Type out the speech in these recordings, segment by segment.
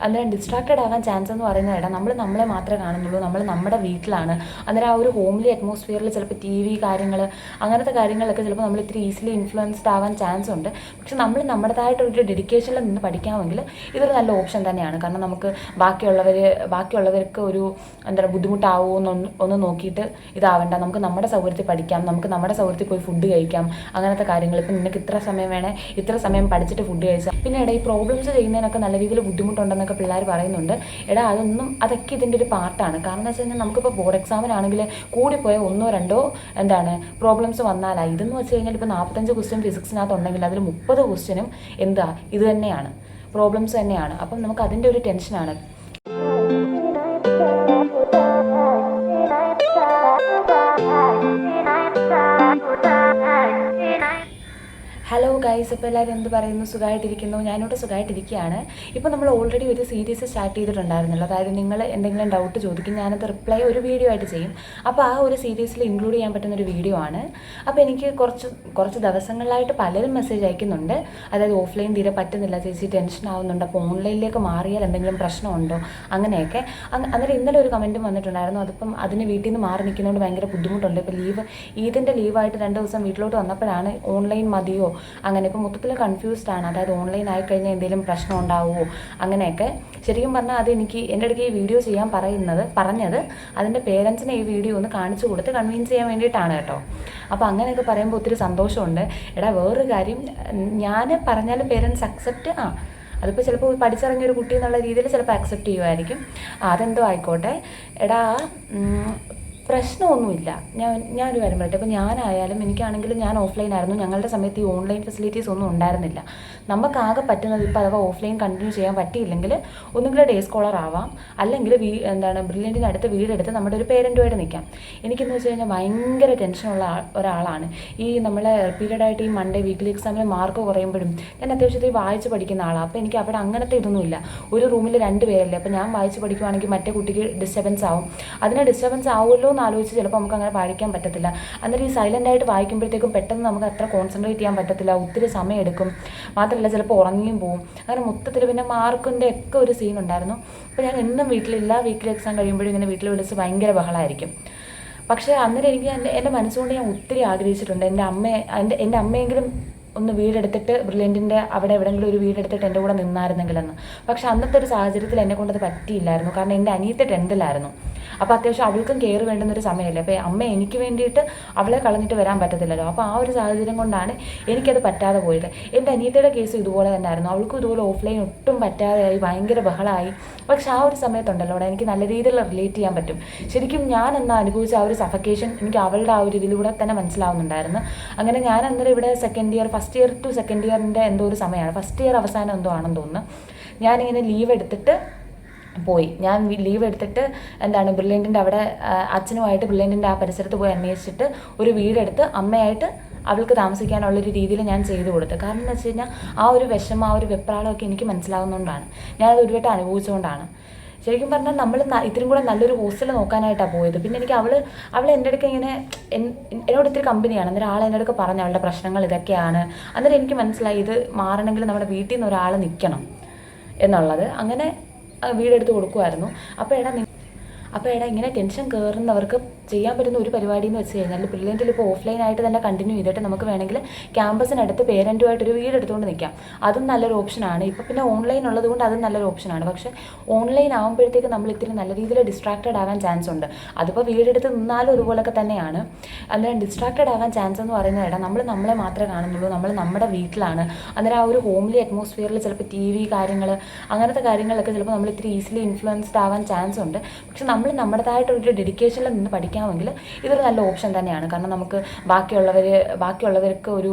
അന്നേരം ഡിസ്ട്രാക്റ്റഡ് ആവാൻ ചാൻസ് എന്ന് പറയുന്നത് ഇടം നമ്മൾ നമ്മളെ മാത്രമേ കാണുന്നുള്ളൂ, നമ്മൾ നമ്മുടെ വീട്ടിലാണ്. അന്നേരം ആ ഒരു ഹോംലി അറ്റ്മോസ്ഫിയറിൽ ചിലപ്പോൾ ടി വി കാര്യങ്ങൾ അങ്ങനത്തെ കാര്യങ്ങളൊക്കെ ചിലപ്പോൾ നമ്മൾ ഇത്തിരി ഈസിലി ഇൻഫ്ലുവൻസ്ഡ് ആവാൻ ചാൻസ് ഉണ്ട്. പക്ഷെ നമ്മൾ നമ്മുടേതായിട്ടൊരു ഡെഡിക്കേഷനിൽ നിന്ന് പഠിക്കാമെങ്കിൽ ഇതൊരു നല്ല ഓപ്ഷൻ തന്നെയാണ്. കാരണം നമുക്ക് ബാക്കിയുള്ളവർക്ക് ഒരു ബുദ്ധിമുട്ടാവുമോ ഒന്ന് നോക്കിയിട്ട് ഇതാവണ്ട, നമുക്ക് നമ്മുടെ സൗകര്യത്തിൽ പഠിക്കാം, നമുക്ക് നമ്മുടെ സൗകര്യത്തിൽ പോയി ഫുഡ് കഴിക്കാം, അങ്ങനത്തെ കാര്യങ്ങൾ. ഇപ്പം നിനക്ക് ഇത്ര സമയം വേണേ ഇത്ര സമയം പഠിച്ചിട്ട് ഫുഡ് കഴിച്ചാൽ. പിന്നെ ഈ പ്രോബ്ലംസ് ചെയ്യുന്നതിനൊക്കെ നല്ല രീതിയിൽ ബുദ്ധിമുട്ടുണ്ടെന്നൊക്കെ പിള്ളേർ പറയുന്നുണ്ട്. അതൊക്കെ ഇതിൻ്റെ ഒരു പാർട്ടാണ്. കാരണം എന്ന് വെച്ച് കഴിഞ്ഞാൽ നമുക്കിപ്പോൾ ബോർഡ് എക്സാമിനാണെങ്കിൽ കൂടിപ്പോയ 1-2 പ്രോബ്ലംസ് വന്നാലായി. ഇതെന്ന് വെച്ച് കഴിഞ്ഞാൽ ഇപ്പോൾ 45 ക്വസ്റ്റ്യൻ ഫിസിക്സിനകത്തുണ്ടെങ്കിൽ അതിൽ 30 ക്വസ്റ്റ്യനും ഇത് തന്നെയാണ്, പ്രോബ്ലംസ് തന്നെയാണ്. അപ്പം നമുക്ക് അതിൻ്റെ ഒരു ടെൻഷനാണ്. ഹലോ ഗൈസ്, ഇപ്പോൾ എല്ലാവരും എന്ത് പറയുന്നു? സുഖമായിട്ടിരിക്കുന്നു? ഞാനിവിടെ സുഖമായിട്ടിരിക്കുകയാണ്. ഇപ്പോൾ നമ്മൾ ഓൾറെഡി ഒരു സീരീസ് സ്റ്റാർട്ട് ചെയ്തിട്ടുണ്ടായിരുന്നല്ലോ. അതായത് നിങ്ങൾ എന്തെങ്കിലും ഡൗട്ട് ചോദിക്കും, ഞാനത് റിപ്ലൈ ഒരു വീഡിയോ ആയിട്ട് ചെയ്യും. അപ്പോൾ ആ ഒരു സീരീസിൽ ഇൻക്ലൂഡ് ചെയ്യാൻ പറ്റുന്നൊരു വീഡിയോ ആണ്. അപ്പോൾ എനിക്ക് കുറച്ച് ദിവസങ്ങളിലായിട്ട് പലരും മെസ്സേജ് അയക്കുന്നുണ്ട്. അതായത് ഓഫ്ലൈൻ തീരെ പറ്റുന്നില്ല ചേച്ചി, ടെൻഷൻ ആവുന്നുണ്ട്, അപ്പോൾ ഓൺലൈനിലേക്ക് മാറിയാൽ എന്തെങ്കിലും പ്രശ്നമുണ്ടോ, അങ്ങനെയൊക്കെ. അന്നേരം ഇന്നലെ ഒരു കമൻറ്റും വന്നിട്ടുണ്ടായിരുന്നു. അതിന് വീട്ടിൽ നിന്ന് മാറി നിൽക്കുന്നതുകൊണ്ട് ഭയങ്കര ബുദ്ധിമുട്ടുണ്ട്. ഇപ്പോൾ ഈദിൻ്റെ ലീവായിട്ട് 2 ദിവസം വീട്ടിലോട്ട് വന്നപ്പോഴാണ് ഓൺലൈൻ മതിയോ അങ്ങനെ. ഇപ്പോൾ മൊത്തത്തിൽ കൺഫ്യൂസ്ഡ് ആണ്. അതായത് ഓൺലൈൻ ആയിക്കഴിഞ്ഞാൽ എന്തെങ്കിലും പ്രശ്നം ഉണ്ടാവുമോ അങ്ങനെയൊക്കെ. ശരിക്കും പറഞ്ഞാൽ അത് എൻ്റെ അടുക്ക് ഈ വീഡിയോ ചെയ്യാൻ പറഞ്ഞത് അതിൻ്റെ പേരൻസിനെ ഈ വീഡിയോ ഒന്ന് കാണിച്ചു കൊടുത്ത് കൺവിൻസ് ചെയ്യാൻ വേണ്ടിയിട്ടാണ് കേട്ടോ. അപ്പോൾ അങ്ങനെയൊക്കെ പറയുമ്പോൾ ഒത്തിരി സന്തോഷമുണ്ട്. വേറൊരു കാര്യം, ഞാൻ പറഞ്ഞാൽ പേരൻസ് അക്സെപ്റ്റ് അതിപ്പോൾ ചിലപ്പോൾ പഠിച്ചിറങ്ങിയ ഒരു കുട്ടി എന്നുള്ള രീതിയിൽ ചിലപ്പോൾ അക്സെപ്റ്റ് ചെയ്യുമായിരിക്കും. അതെന്തോ ആയിക്കോട്ടെ. പ്രശ്നമൊന്നുമില്ല. ഞാനൊരു കാര്യം പറയട്ടെ. ഇപ്പോൾ ഞാനായാലും എനിക്കാണെങ്കിലും ഞാൻ ഓഫ്ലൈൻ ആയിരുന്നു. ഞങ്ങളുടെ സമയത്ത് ഈ ഓൺലൈൻ ഫെസിലിറ്റീസ് ഒന്നും ഉണ്ടായിരുന്നില്ല. നമുക്കാകെ പറ്റുന്നത് ഇപ്പോൾ അഥവാ ഓഫ്ലൈൻ കണ്ടിന്യൂ ചെയ്യാൻ പറ്റിയില്ലെങ്കിൽ ഒന്നുകിൽ ഡേ സ്കോളർ ആവാം, അല്ലെങ്കിൽ ബ്രില്യൻറ്റിന് അടുത്ത് വീടെടുത്ത് നമ്മുടെ ഒരു പേരൻറ്റുമായിട്ട് നിൽക്കാം. എനിക്കെന്ന് വെച്ച് കഴിഞ്ഞാൽ ഭയങ്കര ടെൻഷനുള്ള ഒരാളാണ്. നമ്മൾ റിപ്പീറ്റഡായിട്ട് ഈ മൺഡേ വീക്ക്ലി എക്സാമിന് മാർക്ക് കുറയുമ്പോഴും ഞാൻ അത്യാവശ്യത്തിൽ വായിച്ച് പഠിക്കുന്ന ആളാണ്. അപ്പോൾ എനിക്ക് അവിടെ അങ്ങനത്തെ ഇതൊന്നുമില്ല. ഒരു റൂമിൽ 2 പേരല്ലേ, അപ്പോൾ ഞാൻ വായിച്ച് പഠിക്കുവാണെങ്കിൽ മറ്റേ കുട്ടിക്ക് ഡിസ്റ്റർബൻസ് ആവും. അതിന് ഡിസ്റ്റർബൻസ് ആവുമല്ലോ ആലോചിച്ച് ചിലപ്പോൾ നമുക്ക് അങ്ങനെ പഠിക്കാൻ പറ്റത്തില്ല. അന്നേരം ഈ സൈലൻ്റ് ആയിട്ട് വായിക്കുമ്പോഴത്തേക്കും പെട്ടെന്ന് നമുക്ക് അത്ര കോൺസെൻട്രേറ്റ് ചെയ്യാൻ പറ്റത്തില്ല, ഒത്തിരി സമയം എടുക്കും. മാത്രമല്ല ചിലപ്പോൾ ഉറങ്ങിയും പോകും. അങ്ങനെ മൊത്തത്തിൽ പിന്നെ മാർക്കിൻ്റെ ഒക്കെ ഒരു സീൻ ഉണ്ടായിരുന്നു. അപ്പോൾ ഞാൻ എന്നും വീട്ടിലില്ല, വീക്കിലി എക്സാം കഴിയുമ്പോഴും ഇങ്ങനെ വീട്ടിൽ വിളിച്ച് ഭയങ്കര ബഹളമായിരിക്കും. പക്ഷേ അന്നേരം എനിക്ക് എൻ്റെ മനസ്സുകൊണ്ട് ഞാൻ ഒത്തിരി ആഗ്രഹിച്ചിട്ടുണ്ട് എൻ്റെ അമ്മയെങ്കിലും ഒന്ന് വീടെടുത്തിട്ട് ബ്രില്യൻറ്റിൻ്റെ അവിടെ എവിടെയെങ്കിലും ഒരു വീടെടുത്തിട്ട് എൻ്റെ കൂടെ നിന്നായിരുന്നെങ്കിലെന്ന്. പക്ഷേ അന്നത്തെ ഒരു സാഹചര്യത്തിൽ എന്നെക്കൊണ്ടത് പറ്റിയില്ലായിരുന്നു. കാരണം എൻ്റെ അനിയത്തി 10th അപ്പോൾ അത്യാവശ്യം അവൾക്കും കെയർ വേണ്ടുന്നൊരു സമയമല്ലേ. അപ്പോൾ അമ്മ എനിക്ക് വേണ്ടിയിട്ട് അവളെ കളഞ്ഞിട്ട് വരാൻ പറ്റത്തില്ലല്ലോ. അപ്പോൾ ആ ഒരു സാഹചര്യം കൊണ്ടാണ് എനിക്കത് പറ്റാതെ പോയത്. എൻ്റെ അനിയത്തിയുടെ കേസ് ഇതുപോലെ തന്നെ ആയിരുന്നു. അവൾക്കും ഇതുപോലെ ഓഫ്ലൈൻ ഒട്ടും പറ്റാതെയായി, ഭയങ്കര ബഹളമായി. പക്ഷെ ആ ഒരു സമയത്തുണ്ടല്ലോ അവിടെ എനിക്ക് നല്ല രീതിയിൽ റിലേറ്റ് ചെയ്യാൻ പറ്റും. ശരിക്കും ഞാൻ അനുഭവിച്ച ആ ഒരു സഫക്കേഷൻ എനിക്ക് അവളുടെ ആ ഒരു ഇതിലൂടെ തന്നെ മനസ്സിലാവുന്നുണ്ടായിരുന്നു. അങ്ങനെ ഞാൻ അന്നേരം ഇവിടെ ഫസ്റ്റ് ഇയർ ടു സെക്കൻഡ് ഇയറിൻ്റെ എന്തോ ഒരു സമയമാണ്, ഫസ്റ്റ് ഇയർ അവസാനം എന്തോ ആണെന്ന് തോന്നുന്നു. ഞാനിങ്ങനെ ലീവ് എടുത്തിട്ട് ബ്രില്യൻറ്റിൻ്റെ അവിടെ അച്ഛനുമായിട്ട് ബ്രില്യൻറ്റിൻ്റെ ആ പരിസരത്ത് പോയി അന്വേഷിച്ചിട്ട് ഒരു വീടെടുത്ത് അമ്മയായിട്ട് അവൾക്ക് താമസിക്കാനുള്ളൊരു രീതിയിൽ ഞാൻ ചെയ്തു കൊടുത്തു. കാരണം എന്ന് വെച്ച് കഴിഞ്ഞാൽ ആ ഒരു വിഷമം, ആ ഒരു വെപ്രാളമൊക്കെ എനിക്ക് മനസ്സിലാവുന്നതുകൊണ്ടാണ്, ഞാനത് ഒരു വട്ടം അനുഭവിച്ചുകൊണ്ടാണ്. ശരിക്കും പറഞ്ഞാൽ നമ്മൾ ഇത്തിരി കൂടെ നല്ലൊരു ഹോസ്റ്റൽ നോക്കാനായിട്ടാണ് പോയത്. പിന്നെ എനിക്ക് അവൾ എൻ്റെ അടുക്ക് ഇങ്ങനെ എന്നോട് ഇത്തിരി കമ്പനിയാണ്. അന്നേരം എൻ്റെ അടുക്ക് പറഞ്ഞു അവളുടെ പ്രശ്നങ്ങൾ ഇതൊക്കെയാണ്. അന്നേരം എനിക്ക് മനസ്സിലായി ഇത് മാറണമെങ്കിൽ നമ്മുടെ വീട്ടിൽ നിന്ന് ഒരാൾ നിൽക്കണം എന്നുള്ളത്. അങ്ങനെ വീടെടുത്ത് കൊടുക്കുമായിരുന്നു. അപ്പോൾ ഇങ്ങനെ ടെൻഷൻ കയറുന്നവർക്ക് ചെയ്യാൻ പറ്റുന്ന ഒരു പരിപാടി എന്ന് വെച്ച് കഴിഞ്ഞാൽ ബ്രില്യൻറ്റിൽ ഇപ്പോൾ ഓഫ്ലൈനായിട്ട് തന്നെ കണ്ടിന്യൂ ചെയ്തിട്ട് നമുക്ക് വേണമെങ്കിൽ ക്യാമ്പസിനടുത്ത് പേരൻറ്റുമായിട്ടൊരു വീടെടുത്തുകൊണ്ട് നിൽക്കാം. അതും നല്ലൊരു ഓപ്ഷനാണ്. ഇപ്പോൾ പിന്നെ ഓൺലൈൻ ഉള്ളതുകൊണ്ട് അതും നല്ലൊരു ഓപ്ഷനാണ്. പക്ഷേ ഓൺലൈൻ ആകുമ്പോഴത്തേക്ക് നമ്മൾ ഇത്തിരി നല്ല രീതിയിൽ ഡിസ്ട്രാക്റ്റഡ് ആവാൻ ചാൻസ് ഉണ്ട്. അതിപ്പോൾ വീടെടുത്ത് നിന്നാലും ഒരുപോലൊക്കെ തന്നെയാണ്. അന്നേരം ഡിസ്ട്രാക്റ്റഡ് ആവാൻ ചാൻസ് എന്ന് പറയുന്നത് നമ്മൾ നമ്മളെ മാത്രമേ കാണുന്നുള്ളൂ, നമ്മൾ നമ്മുടെ വീട്ടിലാണ്. അന്നേരം ആ ഒരു ഹോംലി അറ്റ്മോസ്ഫിയറിൽ ചിലപ്പോൾ ടി വി കാര്യങ്ങൾ അങ്ങനത്തെ കാര്യങ്ങളൊക്കെ ചിലപ്പോൾ നമ്മൾ ഇത്തിരി ഈസിലി ഇൻഫ്ലുവൻസ്ഡ് ആവാൻ ചാൻസ് ഉണ്ട്. പക്ഷെ നമ്മൾ നമ്മുടേതായിട്ടൊരു ഡെഡിക്കേഷനിൽ നിന്ന് പഠിക്കാമെങ്കിൽ ഇതൊരു നല്ല ഓപ്ഷൻ തന്നെയാണ്. കാരണം നമുക്ക് ബാക്കിയുള്ളവർക്ക് ഒരു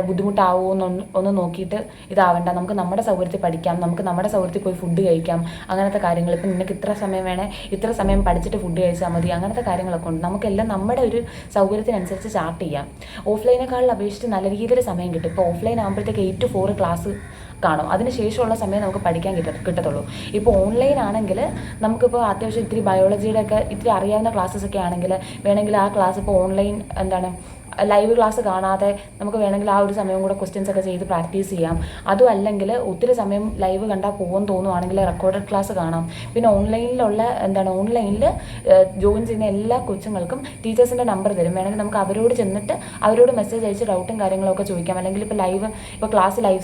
ബുദ്ധിമുട്ടാവുമോ ഒന്ന് നോക്കിയിട്ട് ഇതാവണ്ട, നമുക്ക് നമ്മുടെ സൗകര്യത്തിൽ പഠിക്കാം, നമുക്ക് നമ്മുടെ സൗകര്യത്തിൽ പോയി ഫുഡ് കഴിക്കാം, അങ്ങനത്തെ കാര്യങ്ങൾ. ഇപ്പം നിനക്ക് ഇത്ര സമയം വേണേ ഇത്ര സമയം പഠിച്ചിട്ട് ഫുഡ് കഴിച്ചാൽ മതി, അങ്ങനത്തെ കാര്യങ്ങളൊക്കെ ഉണ്ട്. നമുക്കെല്ലാം നമ്മുടെ ഒരു സൗകര്യത്തിനനുസരിച്ച് ചാർട്ട് ചെയ്യാം. ഓഫ്ലൈനേക്കാളിൽ അപേക്ഷിച്ച് നല്ല രീതിയിൽ സമയം കിട്ടും. ഇപ്പോൾ ഓഫ്ലൈൻ ആകുമ്പോഴത്തേക്ക് 8 to 4 ക്ലാസ് കാണും. അതിന് ശേഷമുള്ള സമയം നമുക്ക് പഠിക്കാൻ കിട്ടത്തുള്ളൂ. ഇപ്പോൾ ഓൺലൈൻ ആണെങ്കിൽ നമുക്കിപ്പോൾ അത്യാവശ്യം ഇത്തിരി ബയോളജിയുടെ ഒക്കെ ഇത്തിരി അറിയാവുന്ന ക്ലാസ്സസ് ഒക്കെ ആണെങ്കിൽ വേണമെങ്കിൽ ആ ക്ലാസ് ഇപ്പോൾ ഓൺലൈൻ ലൈവ് ക്ലാസ് കാണാതെ നമുക്ക് വേണമെങ്കിൽ ആ ഒരു സമയം കൂടെ ക്വസ്റ്റ്യൻസ് ഒക്കെ ചെയ്ത് പ്രാക്ടീസ് ചെയ്യാം. അതും അല്ലെങ്കിൽ ഒത്തിരി സമയം ലൈവ് കണ്ടാൽ പോകുമെന്ന് തോന്നുവാണെങ്കിൽ റെക്കോർഡഡ് ക്ലാസ് കാണാം. പിന്നെ ഓൺലൈനിൽ ജോയിൻ ചെയ്യുന്ന എല്ലാ കൊച്ചുങ്ങൾക്കും ടീച്ചേഴ്സിൻ്റെ നമ്പർ തരും. വേണമെങ്കിൽ നമുക്ക് അവരോട് ചെന്നിട്ട് അവരോട് മെസ്സേജ് അയച്ച് ഡൗട്ടും കാര്യങ്ങളൊക്കെ ചോദിക്കാം. അല്ലെങ്കിൽ ഇപ്പോൾ ക്ലാസ് ലൈവ്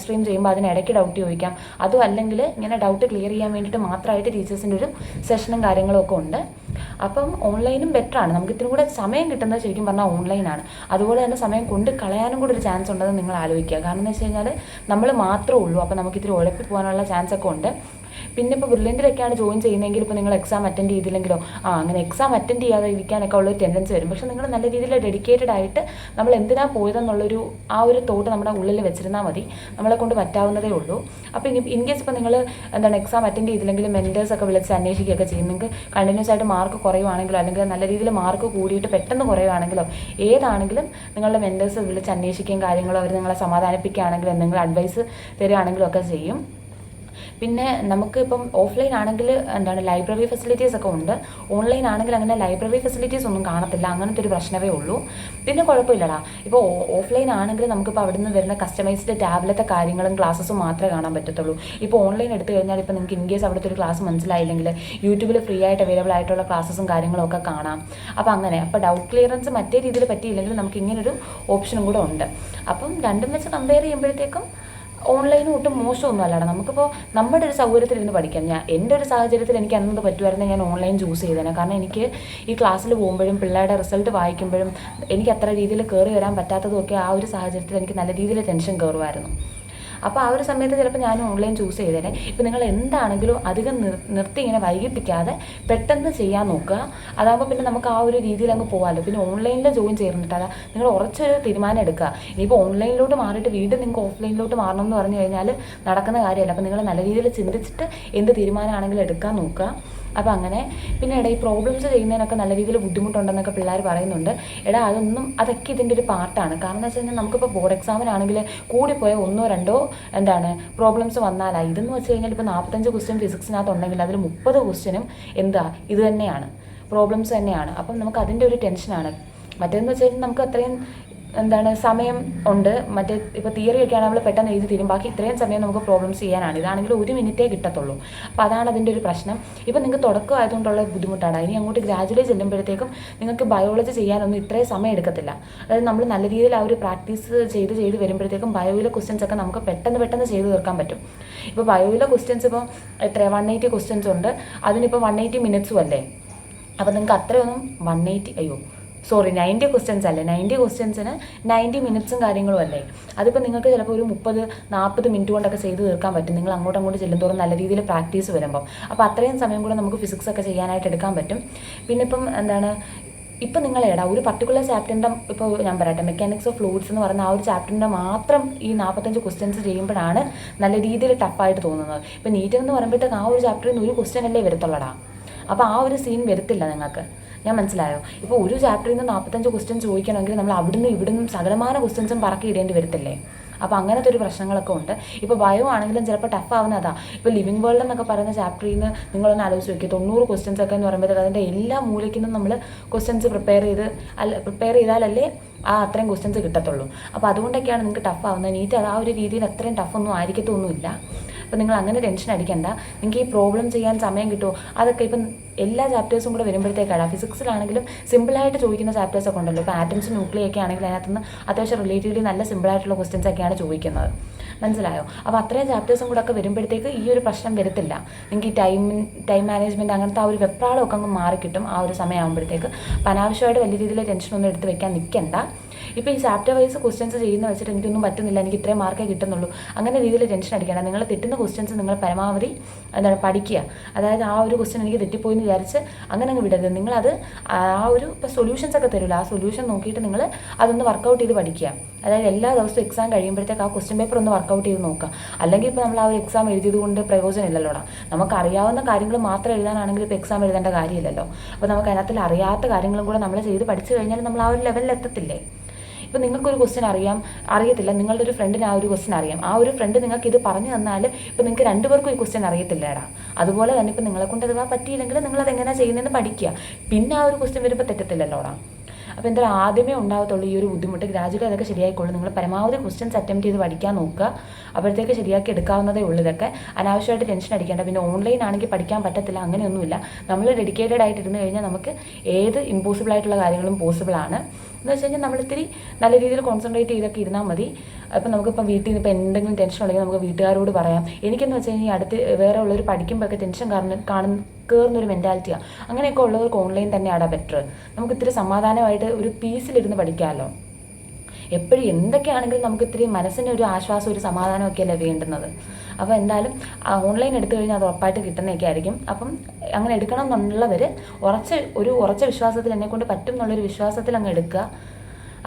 സ്ട്രീം ചെയ്യുമ്പോൾ അതിനിടയ്ക്ക് ഡൗട്ട് ചോദിക്കാം. അതും അല്ലെങ്കിൽ ഇങ്ങനെ ഡൗട്ട് ക്ലിയർ ചെയ്യാൻ വേണ്ടിയിട്ട് മാത്രമായിട്ട് ടീച്ചേഴ്സിൻ്റെ ഒരു സെഷനും കാര്യങ്ങളും ഒക്കെ ഉണ്ട്. അപ്പം ഓൺലൈനും ബെറ്ററാണ്. നമുക്ക് ഇത്തിരി കൂടെ സമയം കിട്ടുന്നത് ശരിക്കും പറഞ്ഞാൽ ഓൺലൈനാണ്. അതുപോലെ തന്നെ സമയം കൊണ്ട് കളയാനും കൂടെ ഒരു ചാൻസ് ഉണ്ടെന്ന് നിങ്ങൾ ആലോചിക്കുക. കാരണം എന്ന് വെച്ച് കഴിഞ്ഞാൽ നമ്മൾ മാത്രമേ ഉള്ളൂ. അപ്പോൾ നമുക്ക് ഇത്തിരി ഉഴപ്പി പോകാനുള്ള ചാൻസ് ഒക്കെ ഉണ്ട്. പിന്നെ ഇപ്പോൾ ബ്രില്യൻറ്റിലൊക്കെയാണ് ജോയിൻ ചെയ്യുന്നതെങ്കിൽ ഇപ്പോൾ നിങ്ങൾ എക്സാം അറ്റൻഡ് ചെയ്തില്ലെങ്കിലോ അങ്ങനെ എക്സാം അറ്റൻഡ് ചെയ്യാതെ ഇരിക്കാനൊക്കെ ഉള്ളൊരു ടെൻഡൻസി വരും. പക്ഷേ നിങ്ങൾ നല്ല രീതിയിൽ ഡെഡിക്കേറ്റഡ് ആയിട്ട് നമ്മൾ എന്തിനാ പോയതെന്നുള്ളൊരു ആ ഒരു തോട്ട് നമ്മുടെ ഉള്ളിൽ വെച്ചിരുന്നാൽ മതി. നമ്മളെ കൊണ്ട് പറ്റാവുന്നതേ ഉള്ളൂ. അപ്പോൾ ഇൻ കേസ് ഇപ്പോൾ നിങ്ങൾ എക്സാം അറ്റൻഡ് ചെയ്തില്ലെങ്കിൽ മെൻറ്റേഴ്സൊക്കെ വിളിച്ച് അന്വേഷിക്കുകയൊക്കെ ചെയ്യും. നിങ്ങൾക്ക് കണ്ടിന്യൂസ് ആയിട്ട് മാർക്ക് കുറയുവാണെങ്കിലോ അല്ലെങ്കിൽ നല്ല രീതിയിൽ മാർക്ക് കൂടിയിട്ട് പെട്ടെന്ന് കുറയുവാണെങ്കിലോ ഏതാണെങ്കിലും നിങ്ങളുടെ മെൻറ്റേഴ്സ് വിളിച്ച് അന്വേഷിക്കുകയും കാര്യങ്ങളോ അവർ നിങ്ങളെ സമാധാനിപ്പിക്കുകയാണെങ്കിലും എന്തെങ്കിലും അഡ്വൈസ് തരികയാണെങ്കിലും ഒക്കെ ചെയ്യും. പിന്നെ നമുക്ക് ഇപ്പം ഓഫ്ലൈൻ ആണെങ്കിൽ ലൈബ്രറി ഫെസിലിറ്റീസ് ഒക്കെ ഉണ്ട്. ഓൺലൈൻ ആണെങ്കിൽ അങ്ങനെ ലൈബ്രറി ഫെസിലിറ്റീസ് ഒന്നും കാണത്തില്ല. അങ്ങനത്തെ ഒരു പ്രശ്നമേ ഉള്ളൂ. പിന്നെ കുഴപ്പമില്ലടാ. ഇപ്പോൾ ഓഫ്ലൈൻ ആണെങ്കിൽ നമുക്കിപ്പോൾ അവിടെ നിന്ന് വരുന്ന കസ്റ്റമൈസ്ഡ് ടാബ്ലത്തെ കാര്യങ്ങളും ക്ലാസ്സസും മാത്രമേ കാണാൻ പറ്റത്തുള്ളൂ. ഇപ്പോൾ ഓൺലൈൻ എടുത്തു കഴിഞ്ഞാൽ ഇപ്പോൾ നിങ്ങൾക്ക് ഇൻ കേസ് അവിടുത്തെ ഒരു ക്ലാസ് മനസ്സിലായില്ലെങ്കിൽ യൂട്യൂബിൽ ഫ്രീ ആയിട്ട് അവൈലബിൾ ആയിട്ടുള്ള ക്ലാസ്സസും കാര്യങ്ങളും ഒക്കെ കാണാം. അപ്പോൾ അപ്പോൾ ഡൗട്ട് ക്ലിയറൻസ് മറ്റേ രീതിയിൽ പറ്റിയില്ലെങ്കിൽ നമുക്ക് ഇങ്ങനൊരു ഓപ്ഷനും കൂടെ ഉണ്ട്. അപ്പം രണ്ടും വെച്ച് കമ്പയർ ചെയ്യുമ്പോഴത്തേക്കും ഓൺലൈനും ഒട്ടും മോശമൊന്നും അല്ലാതെ നമുക്കിപ്പോൾ നമ്മുടെ ഒരു സൗകര്യത്തിൽ ഇരുന്ന് പഠിക്കാം. എൻ്റെ ഒരു സാഹചര്യത്തിൽ എനിക്ക് അന്നത് പറ്റുമായിരുന്നെങ്കിൽ ഞാൻ ഓൺലൈൻ ചൂസ് ചെയ്തേനെ. കാരണം എനിക്ക് ഈ ക്ലാസ്സിൽ പോകുമ്പോഴും പിള്ളേരുടെ റിസൾട്ട് വായിക്കുമ്പോഴും എനിക്ക് അത്ര രീതിയിൽ കയറി വരാൻ പറ്റാത്തതുമൊക്കെ ആ ഒരു സാഹചര്യത്തിൽ എനിക്ക് നല്ല രീതിയിൽ ടെൻഷൻ കയറുമായിരുന്നു. അപ്പോൾ ആ ഒരു സമയത്ത് ചിലപ്പോൾ ഞാൻ ഓൺലൈൻ ചൂസ് ചെയ്തേനെ. ഇപ്പോൾ നിങ്ങൾ എന്താണെങ്കിലും അധികം നിർത്തി ഇങ്ങനെ വൈകിപ്പിക്കാതെ പെട്ടെന്ന് ചെയ്യാൻ നോക്കുക. അതാകുമ്പോൾ പിന്നെ നമുക്ക് ആ ഒരു രീതിയിൽ അങ്ങ് പോകാമല്ലോ. പിന്നെ ഓൺലൈനിൽ ജോയിൻ ചേർന്നിട്ട് നിങ്ങൾ ഉറച്ചൊരു തീരുമാനം എടുക്കുക. ഇനിയിപ്പോൾ ഓൺലൈനിലോട്ട് മാറിയിട്ട് വീണ്ടും നിങ്ങൾക്ക് ഓഫ്ലൈനിലോട്ട് മാറണം എന്ന് പറഞ്ഞു കഴിഞ്ഞാൽ നടക്കുന്ന കാര്യമല്ല. അപ്പോൾ നിങ്ങൾ നല്ല രീതിയിൽ ചിന്തിച്ചിട്ട് എന്ത് തീരുമാനമാണെങ്കിലും എടുക്കാൻ നോക്കുക. അപ്പോൾ അങ്ങനെ പിന്നെ ഈ പ്രോബ്ലംസ് ചെയ്യുന്നതിനൊക്കെ നല്ല രീതിയിൽ ബുദ്ധിമുട്ടുണ്ടെന്നൊക്കെ പിള്ളേർ പറയുന്നുണ്ട്. അതൊക്കെ ഇതിൻ്റെ ഒരു പാർട്ടാണ്. കാരണം എന്ന് വെച്ച് കഴിഞ്ഞാൽ നമുക്കിപ്പോൾ ബോർഡ് എക്സാമിനാണെങ്കിൽ കൂടിപ്പോയ 1-2 പ്രോബ്ലംസ് വന്നാലായി. ഇതെന്ന് വെച്ച് കഴിഞ്ഞാൽ ഇപ്പോൾ 45 ക്വസ്റ്റ്യൻ ഫിസിക്സിനകത്തുണ്ടെങ്കിൽ അതിൽ 30 ക്വസ്റ്റ്യനും ഇത് തന്നെയാണ്, പ്രോബ്ലംസ് തന്നെയാണ്. അപ്പം നമുക്ക് അതിൻ്റെ ഒരു ടെൻഷനാണ്. മറ്റേതെന്ന് വെച്ച് കഴിഞ്ഞാൽ നമുക്ക് അത്രയും സമയം ഉണ്ട്. ഇപ്പോൾ തിയറിയൊക്കെ ആണെങ്കിൽ നമ്മൾ പെട്ടെന്ന് എഴുതി തീരും. ബാക്കി ഇത്രയും സമയം നമുക്ക് പ്രോബ്ലംസ് ചെയ്യാനാണ്. ഇതാണെങ്കിൽ 1 മിനിറ്റേ കിട്ടത്തുള്ളൂ. അപ്പോൾ അതാണ് അതിൻ്റെ ഒരു പ്രശ്നം. ഇപ്പോൾ നിങ്ങൾക്ക് തുടക്കം ആയതുകൊണ്ടുള്ള ബുദ്ധിമുട്ടാണ്. ഇനി അങ്ങോട്ട് ഗ്രാജുവലി ചെല്ലുമ്പോഴത്തേക്കും നിങ്ങൾക്ക് ബയോളജി ചെയ്യാനൊന്നും ഇത്രയും സമയം എടുക്കത്തില്ല. അതായത് നമ്മൾ നല്ല രീതിയിൽ ആ ഒരു പ്രാക്ടീസ് ചെയ്ത് വരുമ്പോഴത്തേക്കും ബയോയിലെ ക്വസ്റ്റ്യൻസ് ഒക്കെ നമുക്ക് പെട്ടെന്ന് ചെയ്ത് തീർക്കാൻ പറ്റും. ഇപ്പോൾ ബയോയിലെ ക്വസ്റ്റ്യൻസ് ഇപ്പോൾ 180 ക്വസ്റ്റ്യൻസ് ഉണ്ട്. അതിനിപ്പോൾ 180 മിനിറ്റ്സും അല്ലേ. അപ്പോൾ നിങ്ങൾക്ക് അത്രയൊന്നും 90 ക്വസ്റ്റ്യൻസ് അല്ലേ, 90 ക്വസ്റ്റ്യൻസിന് 90 മിനിറ്റ്സും കാര്യങ്ങളും അല്ലേ. അതിപ്പോൾ നിങ്ങൾക്ക് ചിലപ്പോൾ ഒരു 30-40 മിനിറ്റ് കൊണ്ടൊക്കെ ചെയ്ത് തീർക്കാൻ പറ്റും. നിങ്ങൾ അങ്ങോട്ട് ചെല്ലുന്തോറും നല്ല രീതിയിൽ പ്രാക്ടീസ് വരുമ്പോൾ. അപ്പോൾ അത്രയും സമയം കൂടെ നമുക്ക് ഫിസിക്സ് ഒക്കെ ചെയ്യാനായിട്ട് എടുക്കാൻ പറ്റും. പിന്നെ ഇപ്പം ഇപ്പം നിങ്ങൾ ഒരു പർട്ടിക്കുലർ ചാപ്റ്ററിൻ്റെ ഇപ്പോൾ ഞാൻ പറയട്ടെ, മെക്കാനിക്സ് ഓഫ് ഫ്ലൂയിഡ്സ് എന്ന് പറയുന്ന ആ ഒരു ചാപ്റ്ററിൻ്റെ മാത്രം ഈ 45 ക്വസ്റ്റ്യൻസ് ചെയ്യുമ്പോഴാണ് നല്ല രീതിയിൽ ടഫായിട്ട് തോന്നുന്നത്. ഇപ്പോൾ നീറ്റ് എന്ന് പറയുമ്പോഴത്തേക്ക് ആ ഒരു ചാപ്റ്ററിൽ നിന്ന് ഒരു ക്വസ്റ്റ്യൻ അല്ലേ വരത്തുള്ളടാ. അപ്പോൾ ആ ഒരു സീൻ വരത്തില്ല നിങ്ങൾക്ക്. ഞാൻ മനസ്സിലായോ? ഇപ്പോൾ ഒരു ചാപ്റ്ററിൽ നിന്ന് 45 ക്വസ്റ്റ്യൻസ് ചോദിക്കണമെങ്കിൽ നമ്മൾ ഇവിടുന്ന് സകലമാന ക്വസ്റ്റ്യൻസും പറക്കി ഇടേണ്ടി വരത്തില്ലേ. അപ്പോൾ അങ്ങനത്തെ ഒരു പ്രശ്നങ്ങളൊക്കെ ഉണ്ട്. ഇപ്പോൾ ബയോ ആണെങ്കിലും ചിലപ്പോൾ ടഫ് ആവുന്നതാണ്. ഇപ്പോൾ ലിവിങ് വേൾഡ് എന്നൊക്കെ പറയുന്ന ചാപ്റ്ററിൽ നിന്ന് നിങ്ങളൊന്ന് ആലോചിച്ച് നോക്കി, 90 ക്വസ്റ്റ്യൻസ് ഒക്കെ എന്ന് പറയുമ്പോഴത്തേക്ക് അതിൻ്റെ എല്ലാ മൂലയ്ക്കും നമ്മൾ ക്വസ്റ്റ്യൻസ് പ്രിപ്പയർ ചെയ്താലല്ലേ അത്രയും ക്വസ്റ്റ്യൻസ് കിട്ടത്തുള്ളൂ. അപ്പോൾ അതുകൊണ്ടൊക്കെയാണ് നിങ്ങൾക്ക് ടഫ് ആവുന്നത്. നീറ്റ് ആ ഒരു രീതിയിൽ അത്രയും ടഫൊന്നും ആയിരിക്കത്തൊന്നുമില്ല. അപ്പോൾ നിങ്ങൾ അങ്ങനെ ടെൻഷൻ അടിക്കണ്ട. നിങ്ങൾക്ക് ഈ പ്രോബ്ലം ചെയ്യാൻ സമയം കിട്ടുമോ? അതൊക്കെ ഇപ്പം എല്ലാ ചാപ്റ്റേഴ്സും കൂടെ വരുമ്പോഴത്തേക്കാണ്. ഫിസിക്സിലാണെങ്കിലും സിമ്പിളായിട്ട് ചോദിക്കുന്ന ചാപ്റ്റേഴ്സൊക്കെ ഉണ്ടല്ലോ. ഇപ്പോൾ ആറ്റംസ് ന്യൂക്ലിയൊക്കെ ആണെങ്കിൽ അതിനകത്തുനിന്ന് അത്യാവശ്യം റിലേറ്റീവ്ലി നല്ല സിമ്പിളായിട്ടുള്ള ക്വസ്റ്റ്യൻസ് ഒക്കെയാണ് ചോദിക്കുന്നത്. മനസ്സിലായോ? അപ്പോൾ അത്രയും ചാപ്റ്റേഴ്സും കൂടെ ഒക്കെ വരുമ്പോഴത്തേക്ക് ഈ ഒരു പ്രശ്നം വരത്തില്ല. നിങ്ങൾക്ക് ഈ ടൈം മാനേജ്മെൻറ്റ് അങ്ങനത്തെ ആ ഒരു വെപ്രാളമൊക്കെ അങ്ങ് മാറിക്കിട്ടും ആ ഒരു സമയമാകുമ്പോഴത്തേക്ക്. അപ്പോൾ അനാവശ്യമായിട്ട് വലിയ രീതിയിൽ ടെൻഷനൊന്നും എടുത്ത് വെക്കാൻ നിൽക്കണ്ട. ഇപ്പോൾ ഈ ചാപ്റ്റർ വൈസ് ക്വസ്റ്റ്യൻസ് ചെയ്യുന്ന വെച്ചിട്ട് എനിക്കൊന്നും പറ്റുന്നില്ല, എനിക്ക് ഇത്രയും മാർക്കേ കിട്ടുന്നുള്ളൂ, അങ്ങനെ രീതിയിൽ ടെൻഷൻ അടിക്കേണ്ട. നിങ്ങൾ തെറ്റുന്ന ക്വസ്റ്റ്യൻസ് നിങ്ങൾ പരമാവധി പഠിക്കുക. അതായത് ആ ഒരു ക്വസ്റ്റ്യൻ എനിക്ക് തെറ്റിപ്പോയി എന്ന് വിചാരിച്ച് അങ്ങനെ അങ്ങ് വിടരുത്. നിങ്ങളത് ഇപ്പോൾ സൊല്യൂഷൻസ് ഒക്കെ തരില്ല, ആ സൊല്യൂഷൻ നോക്കിയിട്ട് നിങ്ങൾ അതൊന്ന് വർക്കൗട്ട് ചെയ്ത് പഠിക്കുക. അതായത് എല്ലാ ദിവസവും എക്സാം കഴിയുമ്പോഴത്തേക്ക് ആ ക്വസ്റ്റ്യൻ പേപ്പർ ഒന്ന് വർക്കൗട്ട് ചെയ്ത് നോക്കുക. അല്ലെങ്കിൽ ഇപ്പോൾ നമ്മൾ ആ ഒരു എക്സാം എഴുതിയത് കൊണ്ട് പ്രയോജനമില്ലല്ലോടാ. നമുക്കറിയാവുന്ന കാര്യങ്ങൾ മാത്രം എഴുതാനാണെങ്കിൽ ഇപ്പോൾ എക്സാം എഴുതേണ്ട കാര്യമില്ലല്ലോ. അപ്പോൾ നമുക്ക് അതിനകത്തിൽ അറിയാത്ത കാര്യങ്ങളും കൂടെ നമ്മൾ ചെയ്ത് പഠിച്ചു കഴിഞ്ഞാൽ നമ്മൾ ആ ഒരു ലെവലിൽ എത്തത്തില്ലേ. ഇപ്പോൾ നിങ്ങൾക്കൊരു ക്വസ്റ്റ്യൻ അറിയത്തില്ല, നിങ്ങളുടെ ഒരു ഫ്രണ്ടിന് ആ ഒരു ക്വസ്റ്റ്യൻ അറിയാം. ആ ഒരു ഫ്രണ്ട് നിങ്ങൾക്ക് ഇത് പറഞ്ഞു തന്നാൽ ഇപ്പോൾ നിങ്ങൾക്ക് 2 പേർക്കും ഈ ക്വസ്റ്റ്യൻ അറിയത്തില്ലേടാ. അതുപോലെ തന്നെ ഇപ്പോൾ നിങ്ങളെ കൊണ്ട് അഥവാ പറ്റിയില്ലെങ്കിൽ നിങ്ങളത് എങ്ങനെയാണ് ചെയ്യുന്നതെന്ന് പഠിക്കുക. പിന്നെ ആ ഒരു ക്വസ്റ്റ്യൻ വരുമ്പോൾ തെറ്റത്തില്ലല്ലോടാ. അപ്പോൾ എന്തായാലും ആദ്യമേ ഉണ്ടാകത്തുള്ളൂ ഈ ഒരു ബുദ്ധിമുട്ട്. ഗ്രാജുവലി അതൊക്കെ ശരിയായിക്കോളും. നിങ്ങൾ പരമാവധി ക്വസ്റ്റ്യൻസ് അറ്റംപ്റ്റ് ചെയ്ത് പഠിക്കാൻ നോക്കുക. അപ്പോഴത്തേക്ക് ശരിയാക്കി എടുക്കാവുന്നതേ ഉള്ളൂ. ഇതൊക്കെ അനാവശ്യമായിട്ട് ടെൻഷൻ അടിക്കേണ്ട. പിന്നെ ഓൺലൈൻ ആണെങ്കിൽ പഠിക്കാൻ പറ്റത്തില്ല, അങ്ങനെയൊന്നുമില്ല. നമ്മൾ ഡെഡിക്കേറ്റഡ് ആയിട്ട് ഇരുന്ന് കഴിഞ്ഞാൽ നമുക്ക് ഏത് ഇമ്പോസിബിൾ ആയിട്ടുള്ള കാര്യങ്ങളും പോസിബിൾ ആണ്. എന്ന് വെച്ച് കഴിഞ്ഞാൽ നമ്മളിത്തിരി നല്ല രീതിയിൽ കോൺസെൻട്രേറ്റ് ചെയ്തൊക്കെ ഇരുന്നാൽ മതി. അപ്പം നമുക്കിപ്പം വീട്ടിൽ നിന്ന് ഇപ്പോൾ എന്തെങ്കിലും ടെൻഷൻ ഉണ്ടെങ്കിൽ നമുക്ക് വീട്ടുകാരോട് പറയാം. എനിക്കെന്ന് വെച്ച് കഴിഞ്ഞാൽ അടുത്ത് വേറെ ഉള്ളവർ പഠിക്കുമ്പോഴൊക്കെ ടെൻഷൻ കയറുന്നൊരു മെൻറ്റാലിറ്റിയാണ്. അങ്ങനെയൊക്കെ ഉള്ളവർക്ക് ഓൺലൈൻ തന്നെയാണ് ബെറ്റർ. നമുക്ക് ഇത്തിരി സമാധാനമായിട്ട് ഒരു പീസിലിരുന്ന് പഠിക്കാമല്ലോ. എപ്പോഴും എന്തൊക്കെയാണെങ്കിലും നമുക്ക് ഇത്തിരി മനസ്സിന് ഒരു ആശ്വാസം, ഒരു സമാധാനമൊക്കെ അല്ലേ വേണ്ടുന്നത്. അപ്പോൾ എന്തായാലും ഓൺലൈൻ എടുത്തു കഴിഞ്ഞാൽ അത് ഉറപ്പായിട്ട് കിട്ടുന്നതൊക്കെ ആയിരിക്കും. അപ്പം അങ്ങനെ എടുക്കണം എന്നുള്ളവർ ഉറച്ച വിശ്വാസത്തിൽ എന്നെക്കൊണ്ട് പറ്റും എന്നുള്ളൊരു വിശ്വാസത്തിൽ അങ്ങ് എടുക്കുക.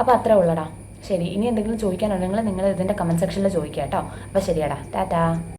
അപ്പോൾ അത്രേ ഉള്ളടാ. ശരി, ഇനി എന്തെങ്കിലും ചോദിക്കാനുണ്ടെങ്കിൽ നിങ്ങൾ ഇതിൻ്റെ കമൻറ്റ് സെക്ഷനിൽ ചോദിക്കുക കേട്ടോ. അപ്പോൾ ശരിയാടാ, ടാറ്റാ.